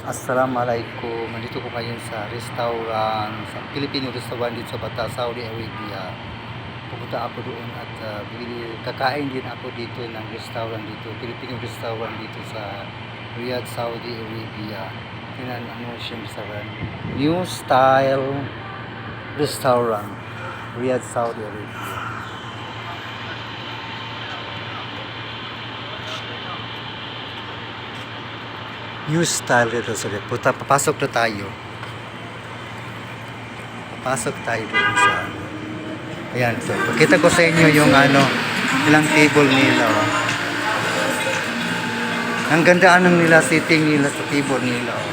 Assalamualaikum. Nandito ko ngayon sa restaurant, sa Filipino restaurant dito sa Bata, Saudi Arabia. Pupunta ako doon at kakain din ako dito ng restaurant dito, Filipino restaurant dito sa Riyadh, Saudi Arabia. Tingnan ano siyang restaurant. New Style Restaurant, Riyadh, Saudi Arabia. New Style Restaurant. Papasok na tayo. Papasok tayo doon sa ayan, so pakita ko sa inyo yung ilang table nila. Oh. Ang ganda nila sitting nila sa table nila. Oh.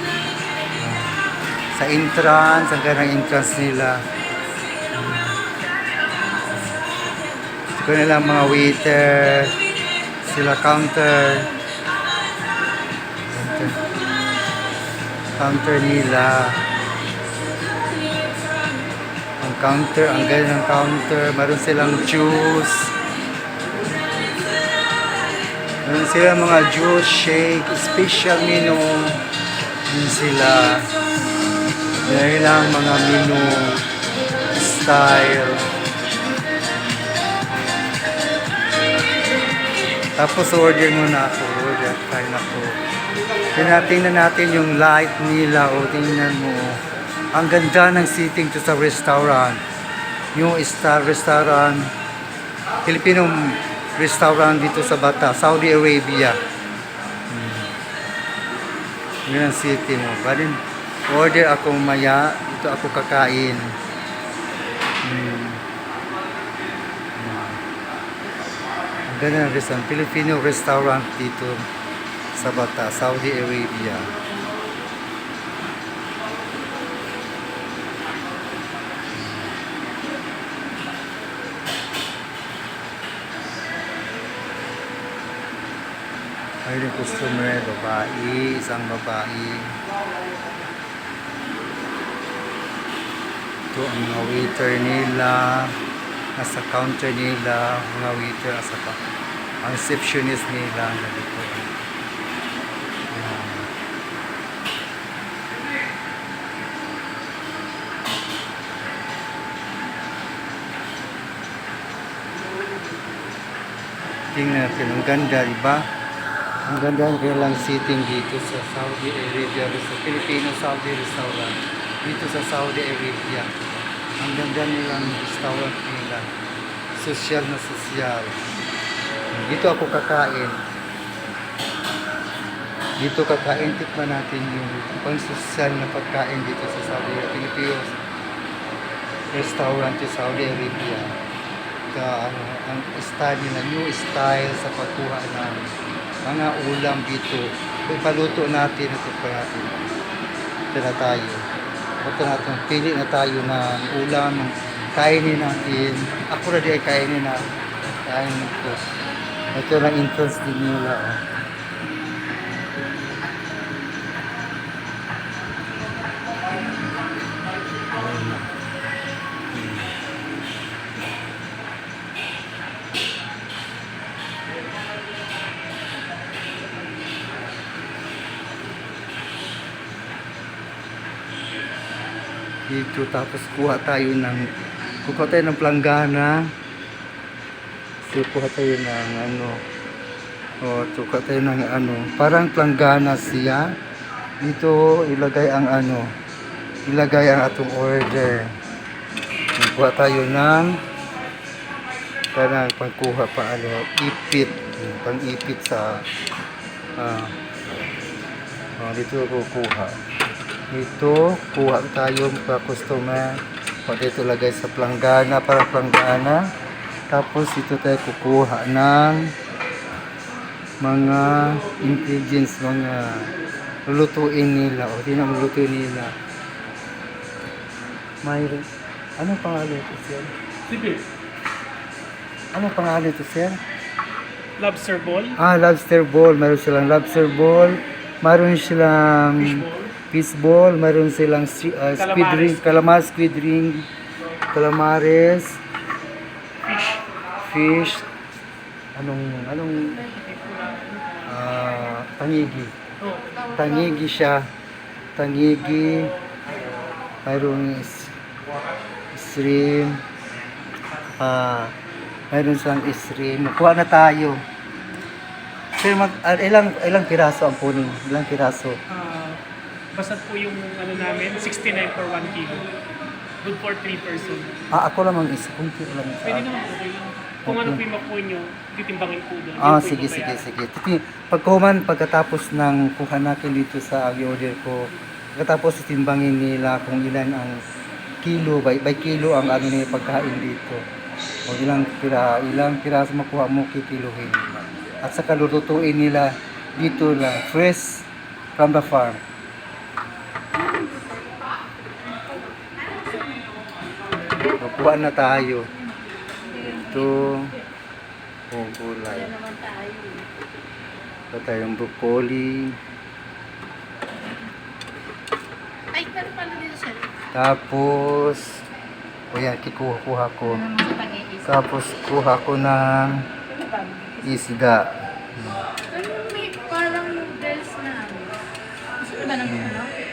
Sa entrance, ang ganda ng entrance nila. Ito nila mga waiter, sila counter nila. Ang ganda ng counter, meron silang juice. Meron silang mga juice, shake, special menu. Meron sila. Meron lang mga menu, style. Tapos order muna ako, kain ako. Tingnan natin yung light nila, o tingnan mo. Ang ganda ng seating to sa restaurant. New Star Restaurant, Filipino restaurant dito sa Bata, Saudi Arabia. Yun ang seating mo. Bali, order ako maya, dito ako kakain. Ang ganda ng restaurant, Filipino restaurant dito sa Bata, Saudi Arabia. Mayroong customer, babae, isang babae. Ito ang mga waiter nila, nasa counter nila, mga waiter, ang receptionist nila, nandito. Tingnan natin, ang ganda, diba? Ang ganda ng kanilang seating dito sa Saudi Arabia, sa Filipino Saudi Restaurant, dito sa Saudi Arabia. Ang ganda nilang restaurant nila, sosyal na sosyal. Dito ako kakain. Dito kakain, tikman natin yung pang-sosyal na pagkain dito sa Saudi Arabia, Filipino Restaurant sa Saudi Arabia. Ang style nila, new style sa pagkuha ng mga ulam dito. Ipaluto natin ito pa natin. Ito na tayo. Ito natin. Pili na tayo ng ulam. Kainin natin. Ako na di ay kainin na. Kainin ko. Ito lang entrance din nila. Oh. Dito tapos kuha tayo ng planggana. So kuha tayo ng kuha tayo ng parang planggana siya. Dito ilagay ang atong order. Kuha tayo ng pangkuha pa ipit, pang-ipit sa dito ako kuha. Dito, kuha tayo para customer. Dito lagay sa planggana, para planggana. Tapos ito tayo kukuha ng mga ingredients, mga lulutuin nila. O, di na lulutuin nila. Mayroon. Anong pangalan ito, sir? Sipit. Anong pangalan ito, sir? Lobster ball. Lobster ball. Mayroon silang lobster ball. Mayroon silang fishball, mayroon silang squid ring, squid ring, calamares, fish, tangigi. Tangigi siya. tangigi, mayroong shrimp, mayroon silang shrimp. Kuha na tayo. Sir, ilang piraso ang punin? Ilang piraso? Basta po yung ano namin, 69 for 1 kilo. Good for 3 person. Ako lamang isa. Kunti lang isa. Pwede naman po kayo. Kung ano po yung makuha nyo, titimbangin po doon. Yun po Sige, yung sige, bayaran. sige. Pagkuman, pagkatapos ng kuha natin dito sa order ko, pagkatapos timbangin nila kung ilan ang kilo, by kilo ang ano nila pagkain dito. O ilang piraso makuha mo, kikiluhin nila. At saka lututuin nila dito lang, fresh from the farm. Kuha na tayo. Ito, gulay. Ito tayong broccoli. Ay, meron pala dito sir. Tapos, o yan, kikuha ko. Ano naman sa pag-iisip? Tapos, kuha ko ng isda. Ano may parang noodles na ano? Gusto niyo ba ng ano?